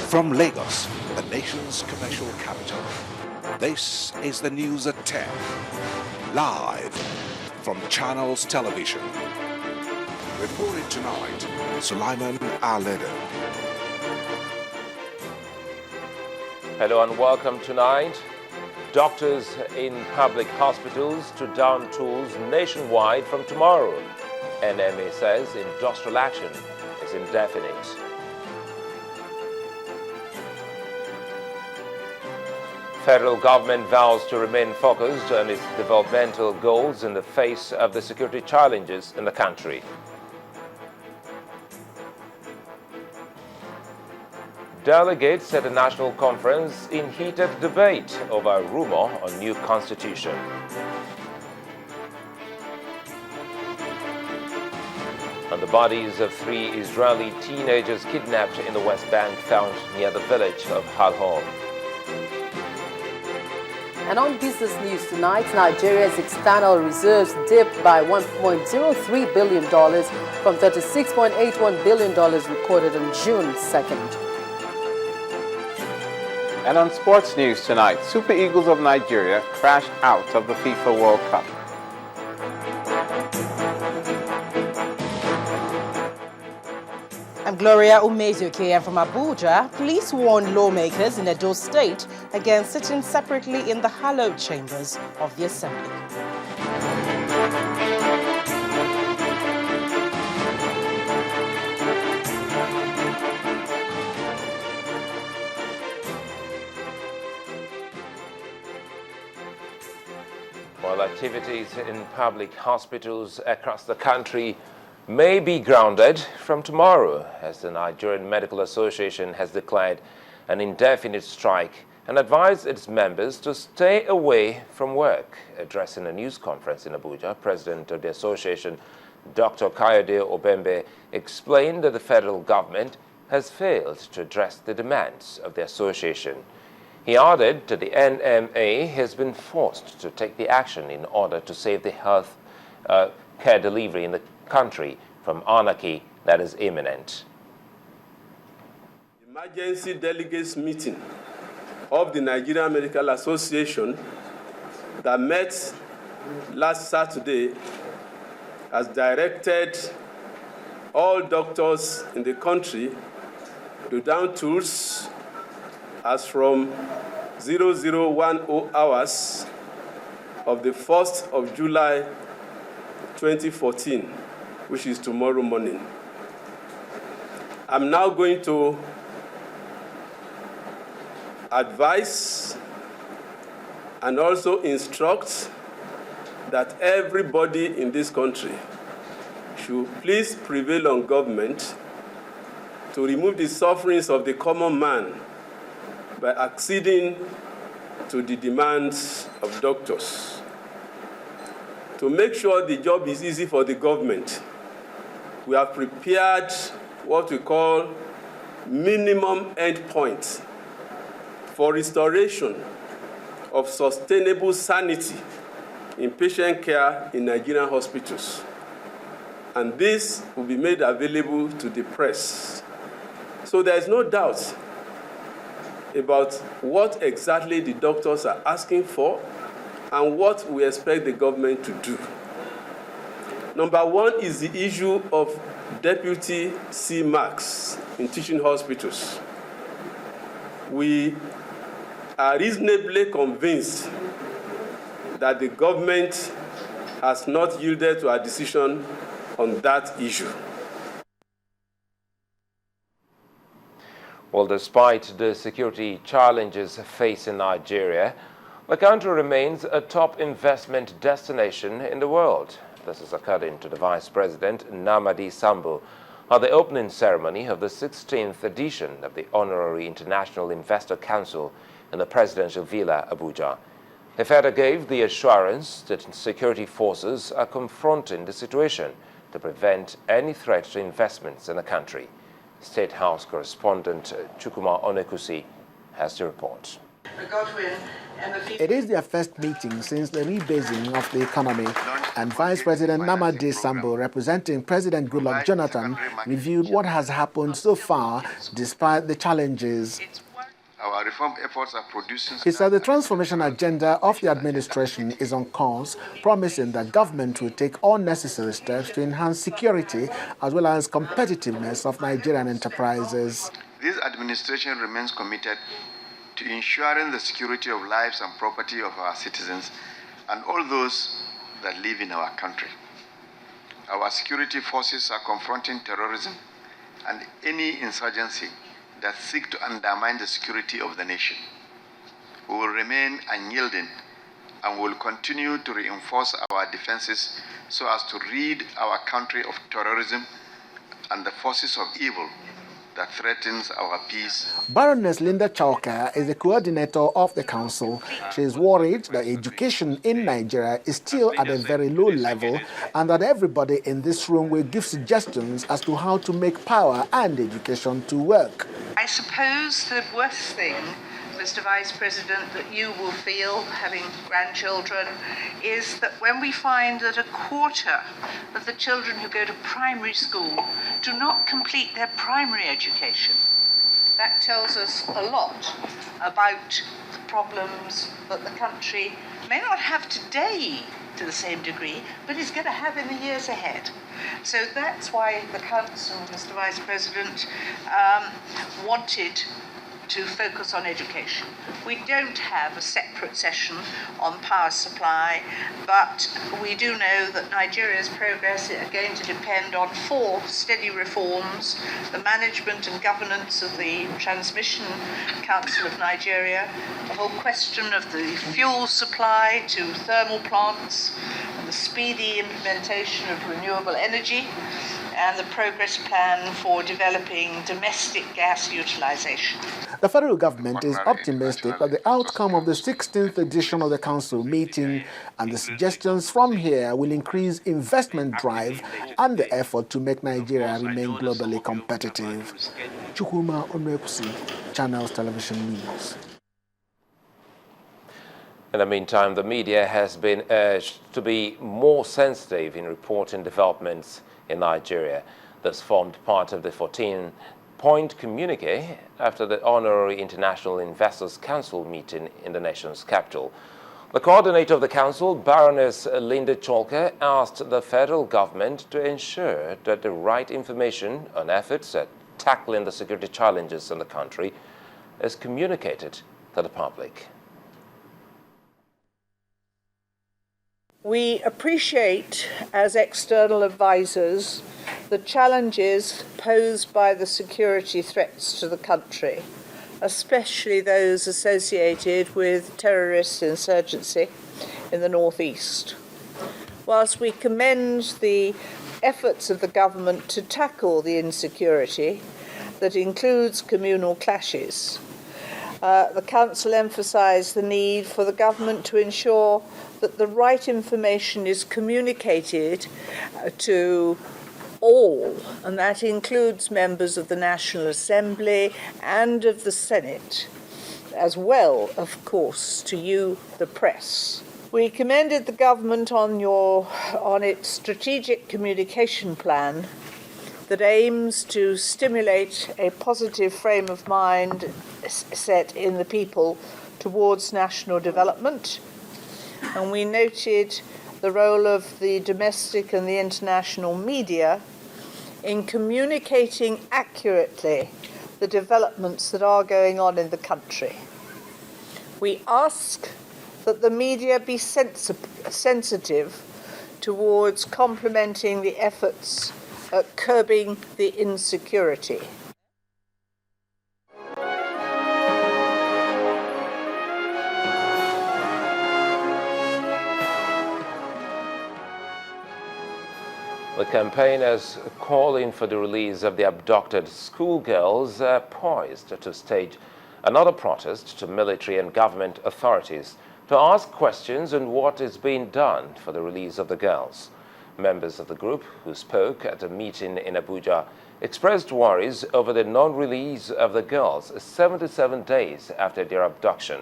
From Lagos, the nation's commercial capital, this is the news at 10, live from Channels Television. Reporting tonight, Sulaiman Aledo. Hello and welcome tonight. Doctors in public hospitals to down tools nationwide from tomorrow. NMA says industrial action is indefinite. Federal government vows to remain focused on its developmental goals in the face of the security challenges in the country. Delegates at a national conference in heated debate over a rumor on new constitution. And the bodies of 3 Israeli teenagers kidnapped in the West Bank found near the village of Halhom. And on business news tonight, Nigeria's external reserves dipped by $1.03 billion from $36.81 billion recorded on June 2nd. And on sports news tonight, Super Eagles of Nigeria crashed out of the FIFA World Cup. I'm Gloria Umezuke, and from Abuja, police warn lawmakers in Edo State against sitting separately in the hallowed chambers of the Assembly. While activities in public hospitals across the country may be grounded from tomorrow, as the Nigerian Medical Association has declared an indefinite strike and advised its members to stay away from work. Addressing a news conference in Abuja, President of the association, Dr. Kayode Obembe, explained that the federal government has failed to address the demands of the association. He added that the NMA has been forced to take the action in order to save the health care delivery in the country from anarchy that is imminent. Emergency delegates meeting of the Nigerian Medical Association that met last Saturday has directed all doctors in the country to down tools as from 0010 hours of the 1st of July 2014, which is tomorrow morning. I'm now going to advise and also instruct that everybody in this country should please prevail on government to remove the sufferings of the common man by acceding to the demands of doctors. To make sure the job is easy for the government, we have prepared what we call minimum endpoint for restoration of sustainable sanity in patient care in Nigerian hospitals. And this will be made available to the press. So there is no doubt about what exactly the doctors are asking for and what we expect the government to do. Number one is the issue of deputy C marks in teaching hospitals. We are reasonably convinced that the government has not yielded to our decision on that issue. Well, despite the security challenges facing Nigeria, the country remains a top investment destination in the world. This is according to the Vice President, Namadi Sambo, at the opening ceremony of the 16th edition of the Honorary International Investor Council in the Presidential Villa, Abuja. He further gave the assurance that security forces are confronting the situation to prevent any threat to investments in the country. State House correspondent Chukuma Onekusi has the report. It is their first meeting since the rebasing of the economy. and Vice President Namadi Sambo, representing President Goodluck Jonathan, reviewed what has happened so far despite the challenges. Our reform efforts are producing... He said the transformation agenda of the administration is on course, promising that government will take all necessary steps to enhance security as well as competitiveness of Nigerian enterprises. This administration remains committed to ensuring the security of lives and property of our citizens and all those that live in our country. Our security forces are confronting terrorism and any insurgency that seek to undermine the security of the nation. We will remain unyielding and will continue to reinforce our defenses so as to rid our country of terrorism and the forces of evil that threatens our peace. Baroness Linda Chalker is the coordinator of the council. She is worried that education in Nigeria is still at a very low level and that everybody in this room will give suggestions as to how to make power and education to work. I suppose the worst thing, Mr. Vice President, that you will feel, having grandchildren, is that when we find that a quarter of the children who go to primary school do not complete their primary education. That tells us a lot about the problems that the country may not have today to the same degree, but is going to have in the years ahead. So that's why the Council, Mr. Vice President, wanted to focus on education. We don't have a separate session on power supply, but we do know that Nigeria's progress is going to depend on 4 steady reforms: the management and governance of the Transmission Council of Nigeria, the whole question of the fuel supply to thermal plants, and the speedy implementation of renewable energy, and the progress plan for developing domestic gas utilization. The federal government is optimistic that the outcome of the 16th edition of the council meeting and the suggestions from here will increase investment drive and the effort to make Nigeria remain globally competitive. Chukwuma Onwekusi, Channels Television News. In the meantime, the media has been urged to be more sensitive in reporting developments in Nigeria. This formed part of the 14-point communique after the Honorary International Investors Council meeting in the nation's capital. The coordinator of the council, Baroness Linda Chalker, asked the federal government to ensure that the right information on efforts at tackling the security challenges in the country is communicated to the public. We appreciate, as external advisors, the challenges posed by the security threats to the country, especially those associated with terrorist insurgency in the northeast. Whilst we commend the efforts of the government to tackle the insecurity that includes communal clashes, the Council emphasised the need for the government to ensure that the right information is communicated to all, and that includes members of the National Assembly and of the Senate, as well, of course, to you, the press. We commended the government on its strategic communication plan that aims to stimulate a positive frame of mind set in the people towards national development. And we noted the role of the domestic and the international media in communicating accurately the developments that are going on in the country. We ask that the media be sensitive towards complementing the efforts at curbing the insecurity. The campaigners calling for the release of the abducted schoolgirls are poised to stage another protest to military and government authorities to ask questions on what is being done for the release of the girls. Members of the group who spoke at a meeting in Abuja expressed worries over the non-release of the girls 77 days after their abduction.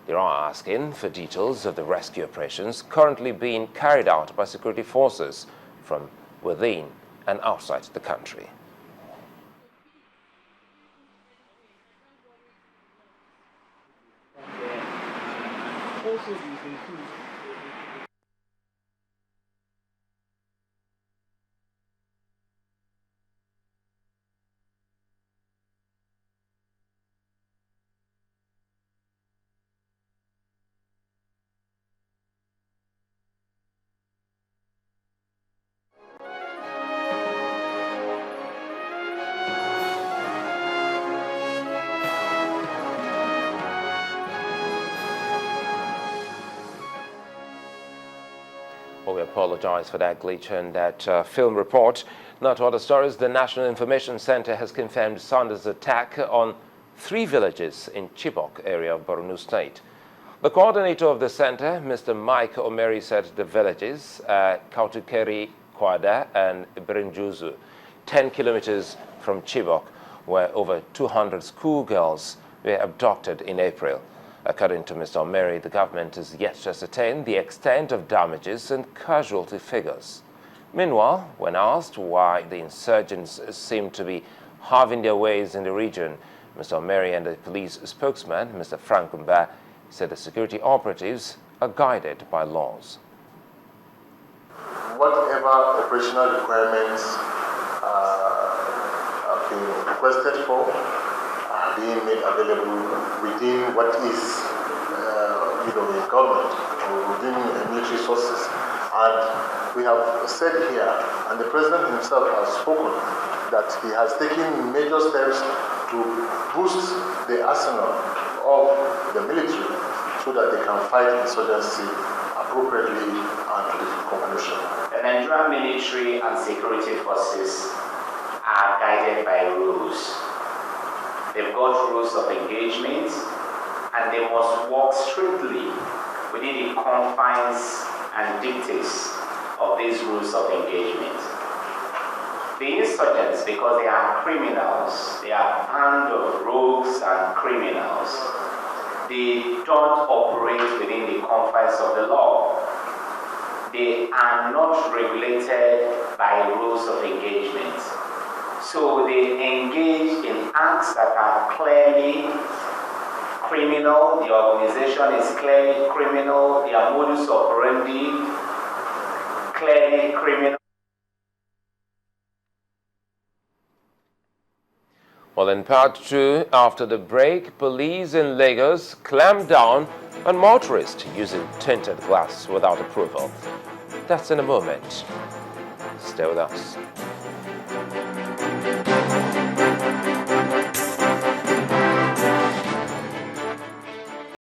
They are asking for details of the rescue operations currently being carried out by security forces from within and outside the country. Well, we apologize for that glitch and that film report. Now to other stories. The National Information Center has confirmed Sunday's attack on 3 villages in Chibok area of Borno State. The coordinator of the center, Mr. Mike Omeri, said the villages, Kautukeri, Kwada and Brinjuzu, 10 kilometers from Chibok, where over 200 schoolgirls were abducted in April. According to Mr. Omeri, the government is yet to ascertain the extent of damages and casualty figures. Meanwhile, when asked why the insurgents seem to be having their ways in the region, Mr. Omeri and the police spokesman, Mr. Frank Umba, said the security operatives are guided by laws. Whatever operational requirements have been requested for are being made available within what is, in government or within military sources. And we have said here, and the President himself has spoken, that he has taken major steps to boost the arsenal of the military so that they can fight insurgency appropriately and to the conclusion. The Nigerian military and security forces are guided by rules. They've got rules of engagement, and they must work strictly within the confines and dictates of these rules of engagement. The insurgents, because they are criminals, they are a band of rogues and criminals, they don't operate within the confines of the law. They are not regulated by rules of engagement. So they engage in acts that are clearly criminal. The organization is clearly criminal. Their modus operandi clearly criminal. Well, in part 2, after the break, police in Lagos clamped down on motorists using tinted glass without approval. That's in a moment. Stay with us.